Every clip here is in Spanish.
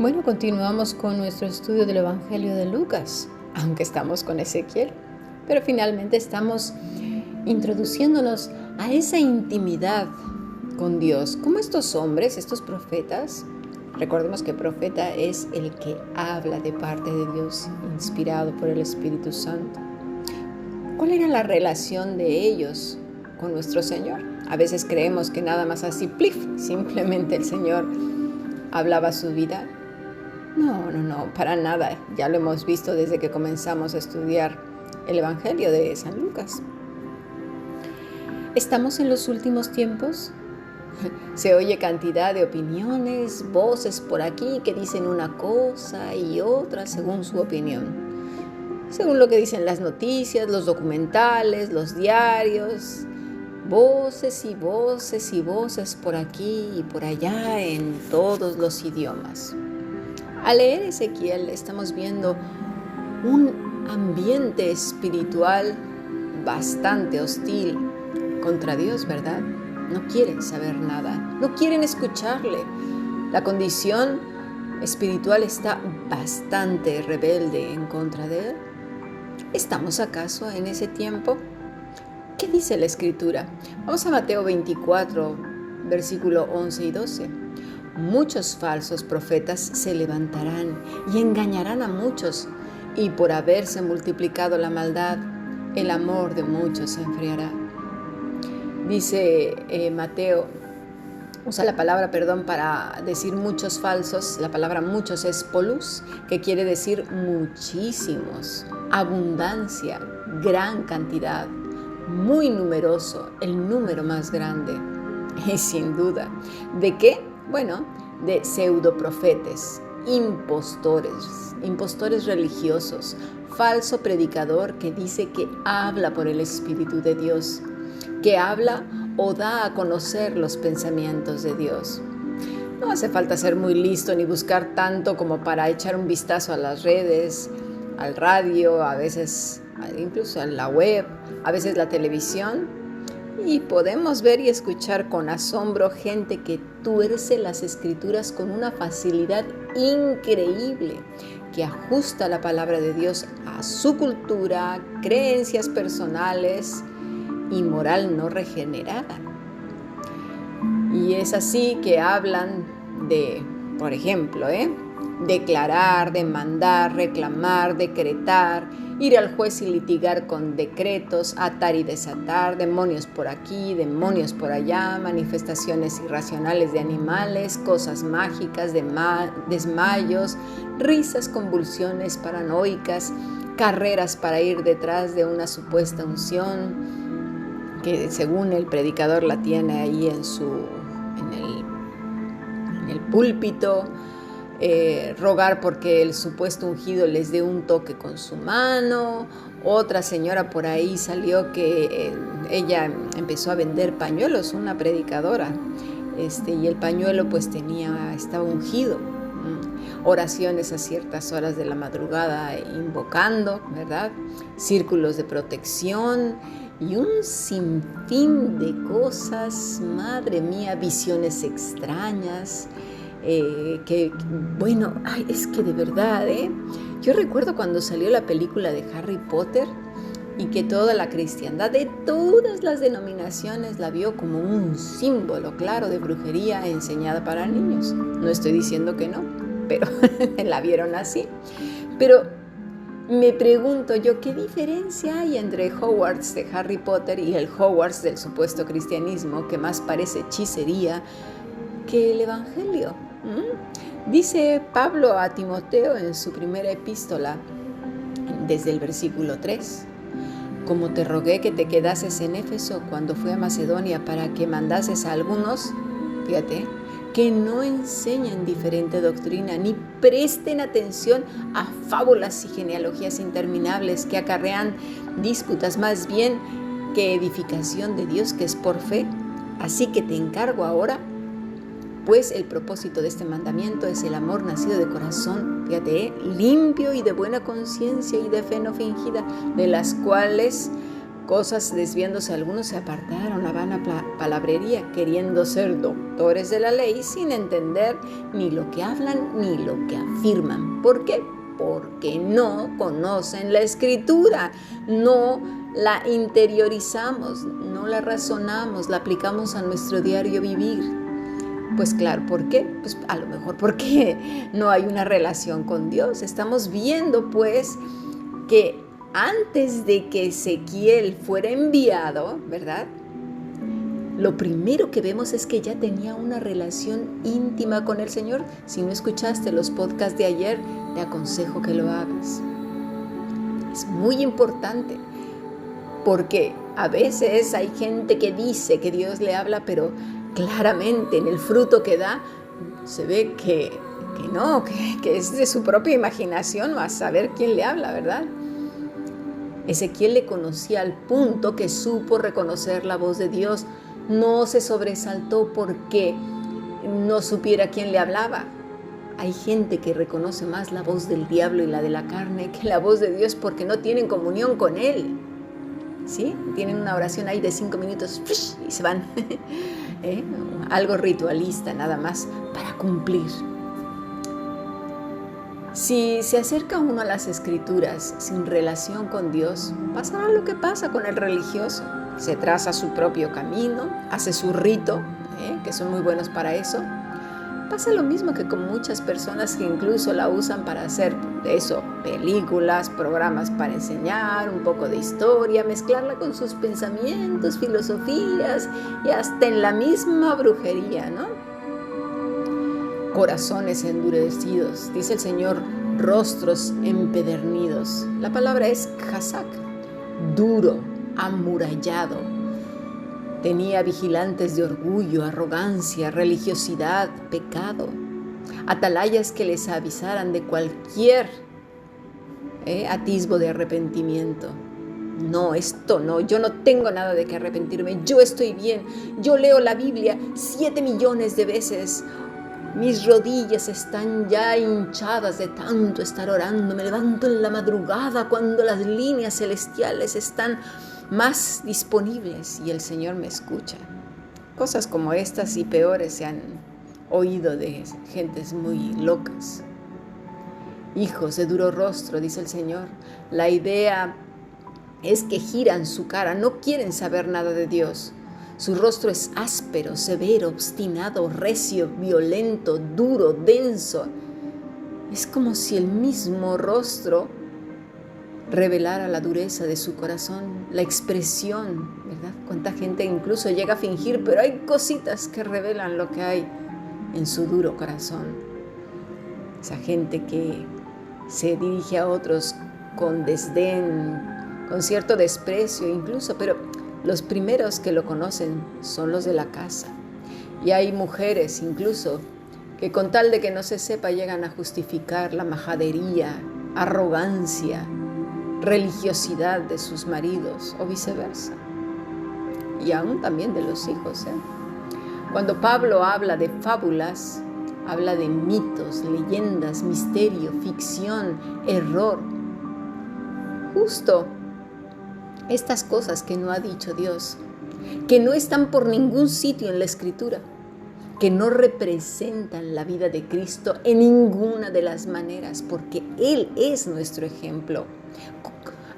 Bueno, continuamos con nuestro estudio del Evangelio de Lucas, aunque estamos con Ezequiel, pero finalmente estamos introduciéndonos a esa intimidad con Dios, como estos hombres, estos profetas. Recordemos que profeta es el que habla de parte de Dios, inspirado por el Espíritu Santo. ¿Cuál era la relación de ellos con nuestro Señor? A veces creemos que nada más así, plif, simplemente el Señor hablaba su vida. No, para nada. Ya lo hemos visto desde que comenzamos a estudiar el Evangelio de San Lucas. ¿Estamos en los últimos tiempos? Se oye cantidad de opiniones, voces por aquí que dicen una cosa y otra según su opinión. Según lo que dicen las noticias, los documentales, los diarios, voces y voces y voces por aquí y por allá en todos los idiomas. Al leer Ezequiel estamos viendo un ambiente espiritual bastante hostil contra Dios, ¿verdad? No quieren saber nada, no quieren escucharle. La condición espiritual está bastante rebelde en contra de Él. ¿Estamos acaso en ese tiempo? ¿Qué dice la Escritura? Vamos a Mateo 24, versículo 11 y 12. Muchos falsos profetas se levantarán y engañarán a muchos, y por haberse multiplicado la maldad, el amor de muchos se enfriará. Dice Mateo, usa la palabra, para decir muchos falsos. La palabra muchos es polus, que quiere decir muchísimos, abundancia, gran cantidad, muy numeroso, el número más grande. Y sin duda, ¿de qué? Bueno, de pseudoprofetas, impostores religiosos, falso predicador que dice que habla por el Espíritu de Dios, que habla o da a conocer los pensamientos de Dios. No hace falta ser muy listo ni buscar tanto como para echar un vistazo a las redes, al radio, a veces incluso a la web, a veces la televisión. Y podemos ver y escuchar con asombro gente que tuerce las Escrituras con una facilidad increíble, que ajusta la palabra de Dios a su cultura, creencias personales y moral no regenerada. Y es así que hablan de, por ejemplo, declarar, demandar, reclamar, decretar, ir al juez y litigar con decretos, atar y desatar, demonios por aquí, demonios por allá, manifestaciones irracionales de animales, cosas mágicas, desmayos, risas, convulsiones paranoicas, carreras para ir detrás de una supuesta unción que según el predicador la tiene ahí en el púlpito. Rogar porque el supuesto ungido les dé un toque con su mano. Otra señora por ahí salió que ella empezó a vender pañuelos, una predicadora, y el pañuelo pues estaba ungido. Oraciones a ciertas horas de la madrugada invocando, ¿verdad? Círculos de protección y un sinfín de cosas, madre mía, visiones extrañas. Es que de verdad, yo recuerdo cuando salió la película de Harry Potter y que toda la cristiandad de todas las denominaciones la vio como un símbolo claro de brujería enseñada para niños. No estoy diciendo que no, pero la vieron así. Pero me pregunto yo, ¿qué diferencia hay entre Hogwarts de Harry Potter y el Hogwarts del supuesto cristianismo, que más parece hechicería que el Evangelio? Dice Pablo a Timoteo en su primera epístola, desde el versículo 3, como te rogué que te quedases en Éfeso cuando fui a Macedonia para que mandases a algunos, fíjate, que no enseñen diferente doctrina ni presten atención a fábulas y genealogías interminables que acarrean disputas más bien que edificación de Dios que es por fe. Así que te encargo ahora, pues el propósito de este mandamiento es el amor nacido de corazón, limpio y de buena conciencia y de fe no fingida, de las cuales cosas desviándose algunos se apartaron a vana palabrería, queriendo ser doctores de la ley sin entender ni lo que hablan ni lo que afirman. ¿Por qué? Porque no conocen la Escritura, no la interiorizamos, no la razonamos, la aplicamos a nuestro diario vivir. Pues claro, ¿por qué? Pues a lo mejor porque no hay una relación con Dios. Estamos viendo pues que antes de que Ezequiel fuera enviado, ¿verdad? Lo primero que vemos es que ya tenía una relación íntima con el Señor. Si no escuchaste los podcasts de ayer, te aconsejo que lo hagas. Es muy importante porque a veces hay gente que dice que Dios le habla, pero claramente en el fruto que da se ve que no, que es de su propia imaginación, a saber quién le habla, ¿verdad? Ezequiel le conocía al punto que supo reconocer la voz de Dios. No se sobresaltó porque no supiera quién le hablaba. Hay gente que reconoce más la voz del diablo y la de la carne que la voz de Dios porque no tienen comunión con Él. ¿Sí? Tienen una oración ahí de 5 minutos y se van. Algo ritualista nada más para cumplir. Si se acerca uno a las Escrituras sin relación con Dios, pasará lo que pasa con el religioso. Se traza su propio camino, hace su rito, que son muy buenos para eso. Pasa lo mismo que con muchas personas que incluso la usan para hacer eso, películas, programas para enseñar, un poco de historia, mezclarla con sus pensamientos, filosofías y hasta en la misma brujería, ¿no? Corazones endurecidos, dice el Señor, rostros empedernidos. La palabra es chazak, duro, amurallado. Tenía vigilantes de orgullo, arrogancia, religiosidad, pecado. Atalayas que les avisaran de cualquier atisbo de arrepentimiento. No, esto no, yo no tengo nada de qué arrepentirme, yo estoy bien, yo leo la Biblia 7 millones de veces. Mis rodillas están ya hinchadas de tanto estar orando. Me levanto en la madrugada cuando las líneas celestiales están más disponibles y el Señor me escucha. Cosas como estas y peores se han oído de gentes muy locas. Hijos de duro rostro, dice el Señor. La idea es que giran su cara, no quieren saber nada de Dios. Su rostro es áspero, severo, obstinado, recio, violento, duro, denso. Es como si el mismo rostro revelara la dureza de su corazón, la expresión, ¿verdad? Cuánta gente incluso llega a fingir, pero hay cositas que revelan lo que hay en su duro corazón. Esa gente que se dirige a otros con desdén, con cierto desprecio incluso, pero los primeros que lo conocen son los de la casa. Y hay mujeres incluso que con tal de que no se sepa llegan a justificar la majadería, arrogancia, religiosidad de sus maridos o viceversa. Y aún también de los hijos. Cuando Pablo habla de fábulas, habla de mitos, leyendas, misterio, ficción, error. Justo estas cosas que no ha dicho Dios, que no están por ningún sitio en la Escritura, que no representan la vida de Cristo en ninguna de las maneras, porque Él es nuestro ejemplo.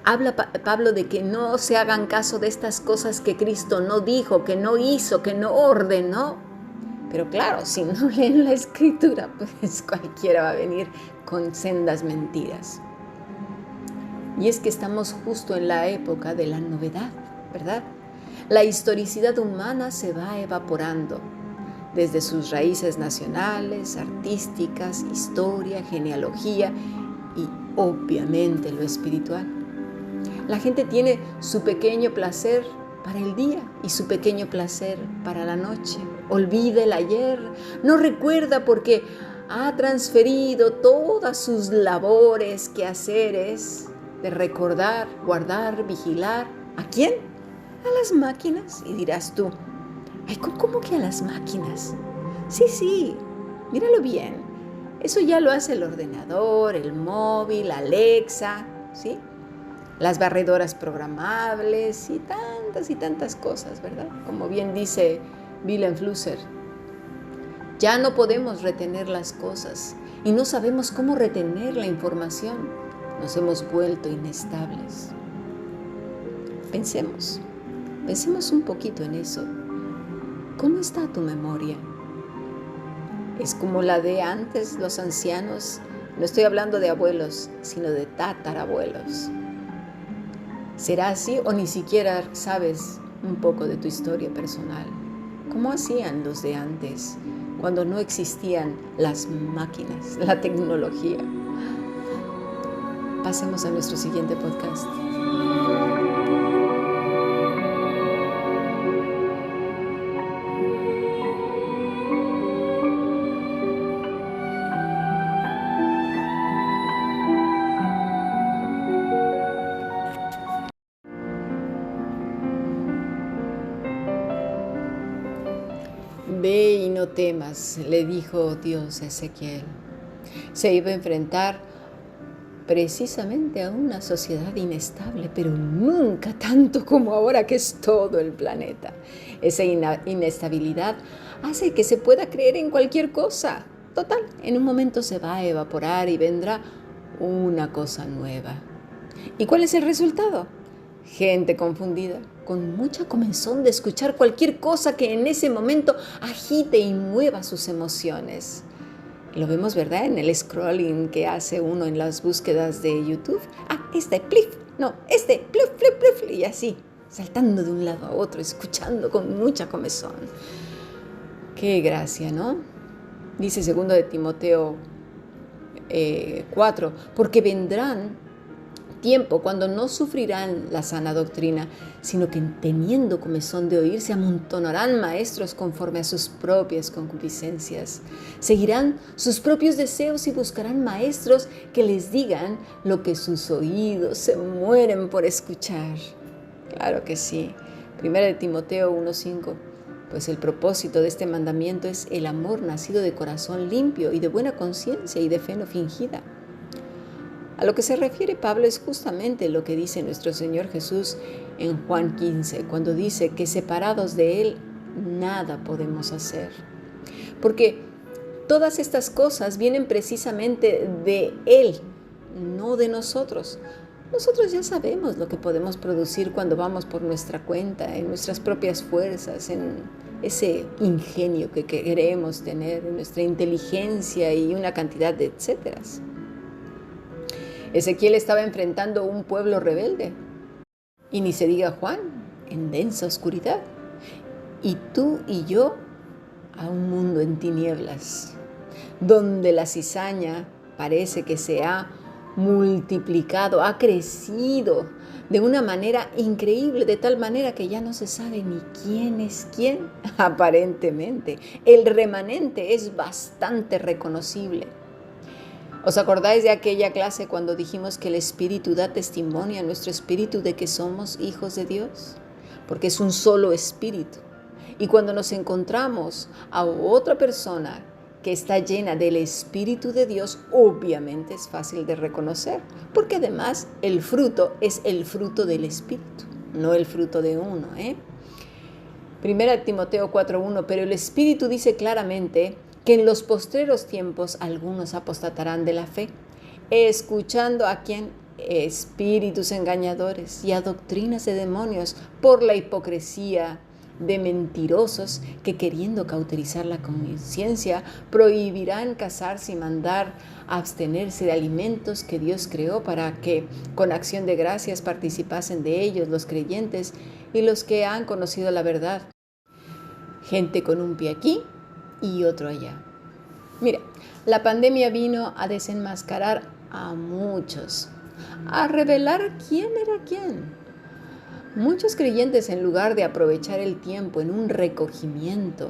Habla Pablo de que no se hagan caso de estas cosas que Cristo no dijo, que no hizo, que no ordenó. Pero claro, si no leen la Escritura, pues cualquiera va a venir con sendas mentiras. Y es que estamos justo en la época de la novedad, ¿verdad? La historicidad humana se va evaporando desde sus raíces nacionales, artísticas, historia, genealogía y obviamente lo espiritual. La gente tiene su pequeño placer para el día y su pequeño placer para la noche. Olvida el ayer, no recuerda porque ha transferido todas sus labores, quehaceres, de recordar, guardar, vigilar. ¿A quién? A las máquinas. Y dirás tú, ay, ¿cómo que a las máquinas? Sí, míralo bien. Eso ya lo hace el ordenador, el móvil, Alexa, ¿sí? las barredoras programables y tantas cosas, ¿verdad? Como bien dice Willem Flusser, ya no podemos retener las cosas y no sabemos cómo retener la información. Nos hemos vuelto inestables. Pensemos un poquito en eso. ¿Cómo está tu memoria? ¿Es como la de antes los ancianos? No estoy hablando de abuelos, sino de tatarabuelos. ¿Será así o ni siquiera sabes un poco de tu historia personal? ¿Cómo hacían los de antes, cuando no existían las máquinas, la tecnología? Pasemos a nuestro siguiente podcast. Ve y no temas, le dijo Dios a Ezequiel. Se iba a enfrentar precisamente a una sociedad inestable, pero nunca tanto como ahora que es todo el planeta. Esa inestabilidad hace que se pueda creer en cualquier cosa. Total, en un momento se va a evaporar y vendrá una cosa nueva. ¿Y cuál es el resultado? Gente confundida, con mucha comezón de escuchar cualquier cosa que en ese momento agite y mueva sus emociones. Lo vemos, ¿verdad? En el scrolling que hace uno en las búsquedas de YouTube. Plif, plif, plif, plif, y así, saltando de un lado a otro, escuchando con mucha comezón. Qué gracia, ¿no? Dice 2 de Timoteo 4, porque vendrán tiempo cuando no sufrirán la sana doctrina, sino que teniendo comezón de oír, se amontonarán maestros conforme a sus propias concupiscencias. Seguirán sus propios deseos y buscarán maestros que les digan lo que sus oídos se mueren por escuchar. Claro que sí. 1 de Timoteo 1:5. Pues el propósito de este mandamiento es el amor nacido de corazón limpio y de buena conciencia y de fe no fingida. A lo que se refiere Pablo es justamente lo que dice nuestro Señor Jesús en Juan 15, cuando dice que separados de Él nada podemos hacer. Porque todas estas cosas vienen precisamente de Él, no de nosotros. Nosotros ya sabemos lo que podemos producir cuando vamos por nuestra cuenta, en nuestras propias fuerzas, en ese ingenio que queremos tener, en nuestra inteligencia y una cantidad de etcéteras. Ezequiel estaba enfrentando un pueblo rebelde. Y ni se diga Juan, en densa oscuridad. Y tú y yo a un mundo en tinieblas, donde la cizaña parece que se ha multiplicado, ha crecido de una manera increíble, de tal manera que ya no se sabe ni quién es quién, aparentemente. El remanente es bastante reconocible. ¿Os acordáis de aquella clase cuando dijimos que el Espíritu da testimonio a nuestro espíritu de que somos hijos de Dios? Porque es un solo espíritu. Y cuando nos encontramos a otra persona que está llena del Espíritu de Dios, obviamente es fácil de reconocer, porque además el fruto es el fruto del Espíritu, no el fruto de uno. 1 Timoteo 4:1, pero el Espíritu dice claramente que en los postreros tiempos algunos apostatarán de la fe, escuchando a quién, espíritus engañadores y a doctrinas de demonios por la hipocresía de mentirosos que queriendo cauterizar la conciencia prohibirán casarse y mandar abstenerse de alimentos que Dios creó para que con acción de gracias participasen de ellos los creyentes y los que han conocido la verdad. Gente con un pie aquí y otro allá. Mira, la pandemia vino a desenmascarar a muchos, a revelar quién era quién. Muchos creyentes, en lugar de aprovechar el tiempo en un recogimiento,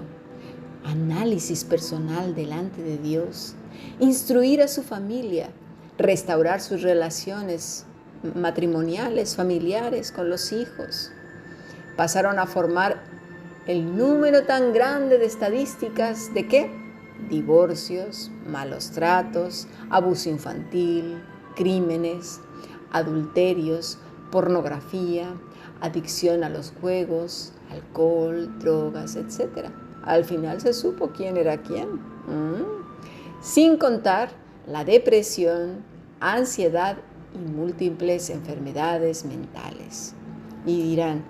análisis personal delante de Dios, instruir a su familia, restaurar sus relaciones matrimoniales, familiares con los hijos, pasaron a formar el número tan grande de estadísticas de ¿qué? Divorcios, malos tratos, abuso infantil, crímenes, adulterios, pornografía, adicción a los juegos, alcohol, drogas, etc. Al final se supo quién era quién. Sin contar la depresión, ansiedad y múltiples enfermedades mentales. Y dirán,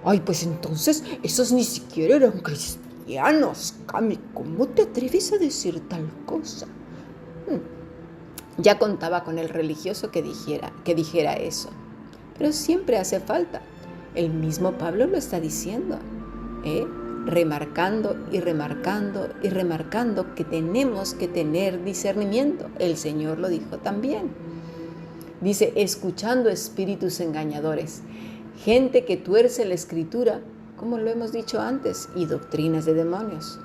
ay, pues entonces esos ni siquiera eran cristianos, Cami, ¿cómo te atreves a decir tal cosa? Ya contaba con el religioso que dijera eso. Pero siempre hace falta. El mismo Pablo lo está diciendo, remarcando y remarcando y remarcando que tenemos que tener discernimiento. El Señor lo dijo también. Dice, escuchando espíritus engañadores, gente que tuerce la escritura, como lo hemos dicho antes, y doctrinas de demonios.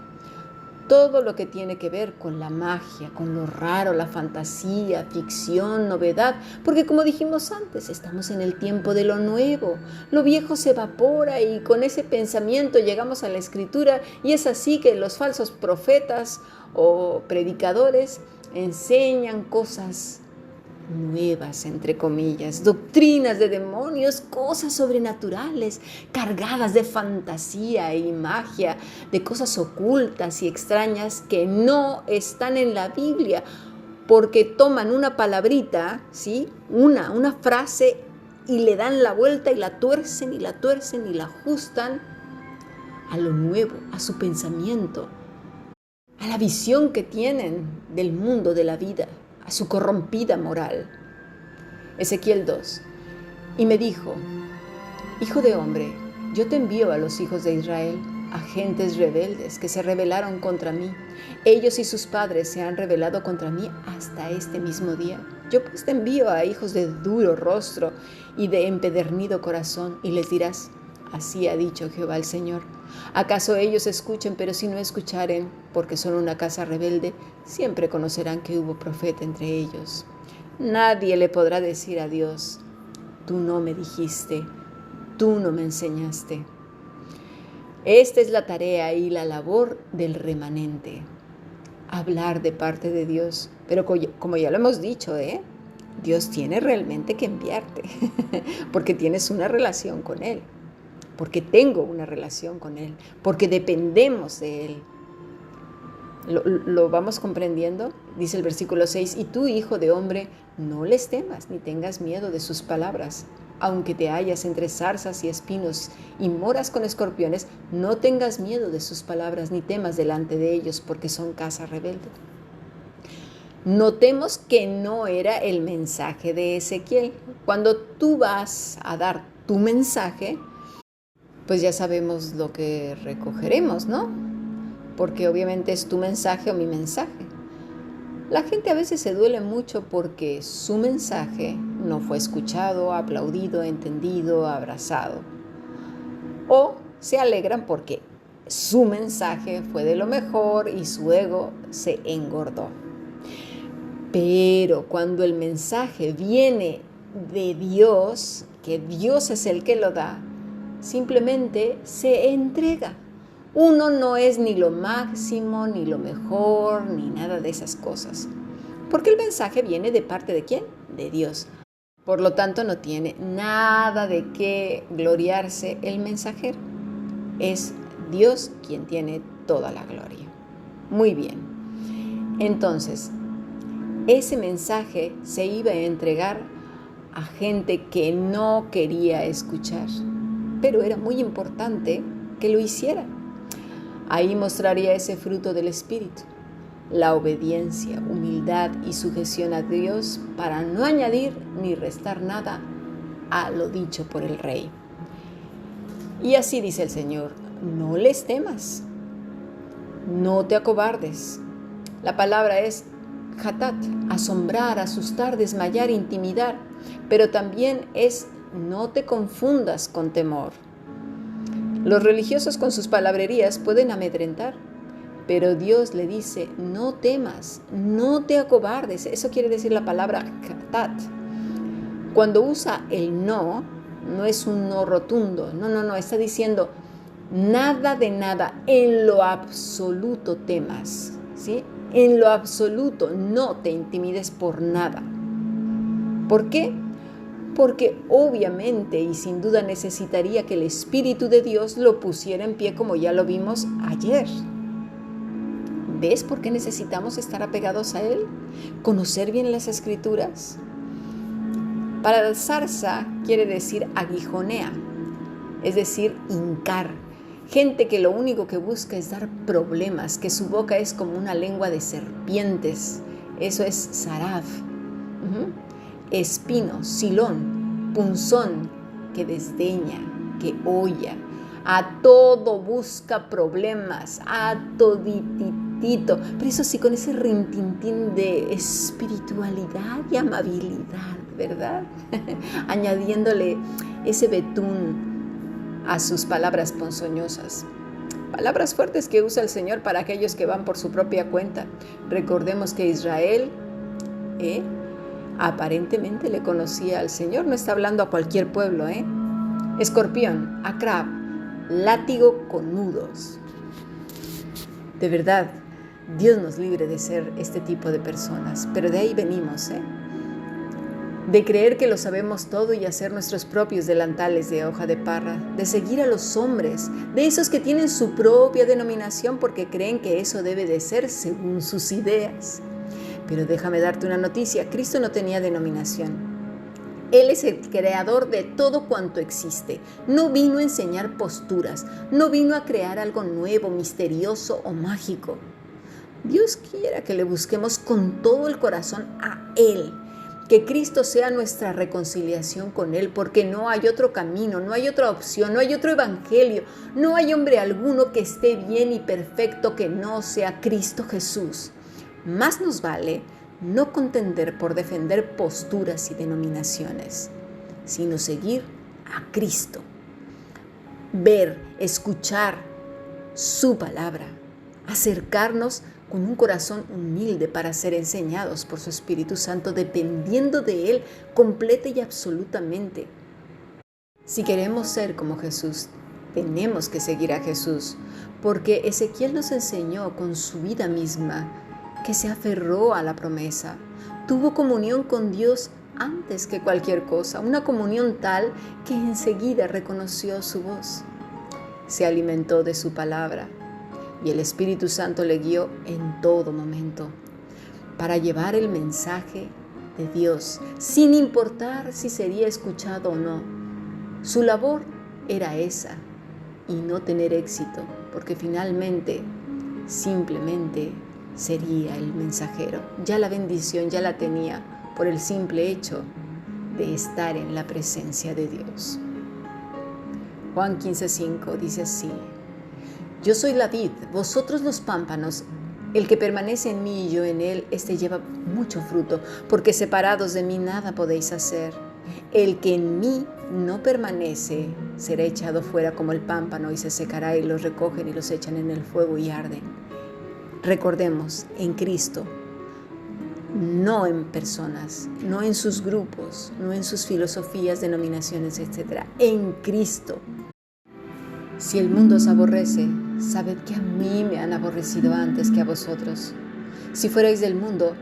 Todo lo que tiene que ver con la magia, con lo raro, la fantasía, ficción, novedad, porque como dijimos antes, estamos en el tiempo de lo nuevo. Lo viejo se evapora y con ese pensamiento llegamos a la escritura y es así que los falsos profetas o predicadores enseñan cosas nuevas, entre comillas, doctrinas de demonios, cosas sobrenaturales, cargadas de fantasía y magia, de cosas ocultas y extrañas que no están en la Biblia, porque toman una palabrita, ¿sí? Una frase y le dan la vuelta y la tuercen y la tuercen y la ajustan a lo nuevo, a su pensamiento, a la visión que tienen del mundo, de la vida, a su corrompida moral. Ezequiel 2. Y me dijo, hijo de hombre, yo te envío a los hijos de Israel, a gentes rebeldes que se rebelaron contra mí. Ellos y sus padres se han rebelado contra mí hasta este mismo día. Yo pues te envío a hijos de duro rostro y de empedernido corazón, y les dirás, así ha dicho Jehová el Señor. ¿Acaso ellos escuchen, pero si no escucharen, porque son una casa rebelde, siempre conocerán que hubo profeta entre ellos? Nadie le podrá decir a Dios, tú no me dijiste, tú no me enseñaste. Esta es la tarea y la labor del remanente, hablar de parte de Dios. Pero como ya lo hemos dicho, Dios tiene realmente que enviarte, porque tienes una relación con Él. Porque tengo una relación con Él, porque dependemos de Él. ¿Lo vamos comprendiendo? Dice el versículo 6, y tú, hijo de hombre, no les temas ni tengas miedo de sus palabras. Aunque te hallas entre zarzas y espinos y moras con escorpiones, no tengas miedo de sus palabras ni temas delante de ellos, porque son casa rebelde. Notemos que no era el mensaje de Ezequiel. Cuando tú vas a dar tu mensaje, pues ya sabemos lo que recogeremos, ¿no? Porque obviamente es tu mensaje o mi mensaje. La gente a veces se duele mucho porque su mensaje no fue escuchado, aplaudido, entendido, abrazado. O se alegran porque su mensaje fue de lo mejor y su ego se engordó. Pero cuando el mensaje viene de Dios, que Dios es el que lo da, simplemente se entrega. Uno no es ni lo máximo, ni lo mejor, ni nada de esas cosas. Porque el mensaje viene de parte de ¿quién? De Dios. Por lo tanto, no tiene nada de qué gloriarse el mensajero. Es Dios quien tiene toda la gloria. Muy bien. Entonces, ese mensaje se iba a entregar a gente que no quería escuchar. Pero era muy importante que lo hiciera. Ahí mostraría ese fruto del Espíritu, la obediencia, humildad y sujeción a Dios para no añadir ni restar nada a lo dicho por el Rey. Y así dice el Señor, no les temas, no te acobardes. La palabra es hatat, asombrar, asustar, desmayar, intimidar, pero también es no te confundas con temor. Los religiosos con sus palabrerías pueden amedrentar, pero Dios le dice, no temas, no te acobardes. Eso quiere decir la palabra hatat. Cuando usa el no, no es un no rotundo, no, está diciendo nada de nada, en lo absoluto temas, ¿sí? En lo absoluto no te intimides por nada. ¿Por qué? porque obviamente y sin duda necesitaría que el Espíritu de Dios lo pusiera en pie, como ya lo vimos ayer. ¿Ves por qué necesitamos estar apegados a Él? Conocer bien las Escrituras. Paralzarsa quiere decir aguijonea, es decir, hincar. Gente que lo único que busca es dar problemas, que su boca es como una lengua de serpientes. Eso es saraf. Espino, silón, punzón, que desdeña, que holla. A todo busca problemas, a todititito. Pero eso sí, con ese rintintín de espiritualidad y amabilidad, ¿verdad? Añadiéndole ese betún a sus palabras ponzoñosas. Palabras fuertes que usa el Señor para aquellos que van por su propia cuenta. Recordemos que Israel aparentemente le conocía al Señor. No está hablando a cualquier pueblo. Escorpión, acrab, látigo con nudos. De verdad, Dios nos libre de ser este tipo de personas. Pero de ahí venimos, de creer que lo sabemos todo y hacer nuestros propios delantales de hoja de parra, de seguir a los hombres, de esos que tienen su propia denominación porque creen que eso debe de ser según sus ideas. Pero déjame darte una noticia, Cristo no tenía denominación. Él es el creador de todo cuanto existe. No vino a enseñar posturas, no vino a crear algo nuevo, misterioso o mágico. Dios quiera que le busquemos con todo el corazón a Él. Que Cristo sea nuestra reconciliación con Él, porque no hay otro camino, no hay otra opción, no hay otro evangelio, no hay hombre alguno que esté bien y perfecto que no sea Cristo Jesús. Más nos vale no contender por defender posturas y denominaciones, sino seguir a Cristo, ver, escuchar su palabra, acercarnos con un corazón humilde para ser enseñados por su Espíritu Santo, dependiendo de Él completa y absolutamente. Si queremos ser como Jesús, tenemos que seguir a Jesús, porque Ezequiel nos enseñó con su vida misma que se aferró a la promesa, tuvo comunión con Dios antes que cualquier cosa, una comunión tal que enseguida reconoció su voz, se alimentó de su palabra. Y el Espíritu Santo le guió en todo momento para llevar el mensaje de Dios, sin importar si sería escuchado o no. Su labor era esa, y no tener éxito, porque finalmente simplemente sería el mensajero. Ya la bendición ya la tenía por el simple hecho de estar en la presencia de Dios. Juan 15:5 dice así: Yo soy la vid, vosotros los pámpanos. El que permanece en mí y yo en él, este lleva mucho fruto, porque separados de mí nada podéis hacer. El que en mí no permanece será echado fuera como el pámpano y se secará, y los recogen y los echan en el fuego y arden. Recordemos, en Cristo, no en personas, no en sus grupos, no en sus filosofías, denominaciones, etc. En Cristo. Si el mundo os aborrece, sabed que a mí me han aborrecido antes que a vosotros. Si fuerais del mundo,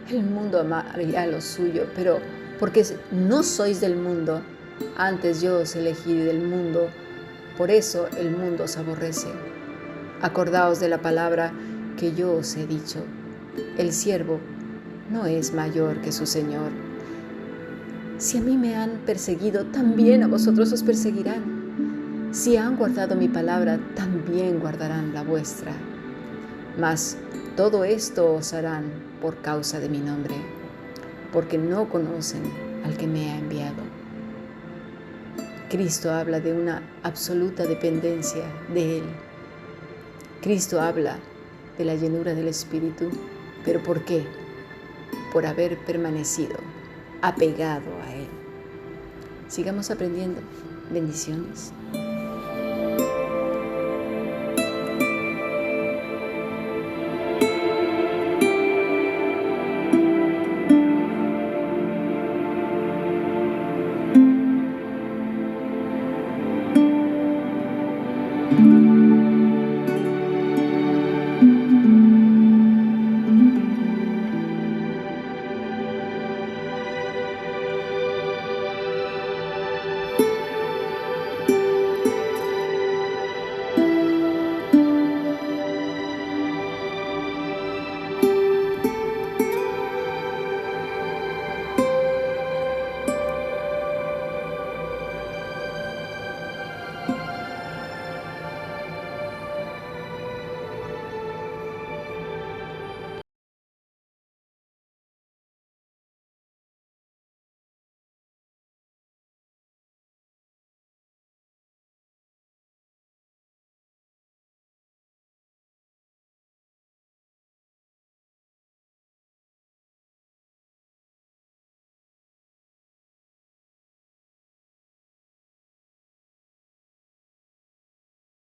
el mundo amaría lo suyo, pero porque no sois del mundo, antes yo os elegí del mundo, por eso el mundo os aborrece. Acordaos de la palabra que yo os he dicho: el siervo no es mayor que su Señor. Si a mí me han perseguido, también a vosotros os perseguirán. Si han guardado mi palabra, también guardarán la vuestra. Mas todo esto os harán por causa de mi nombre, porque no conocen al que me ha enviado. Cristo habla de una absoluta dependencia de Él. Cristo habla de la llenura del Espíritu. ¿Pero por qué? Por haber permanecido apegado a Él. Sigamos aprendiendo. Bendiciones.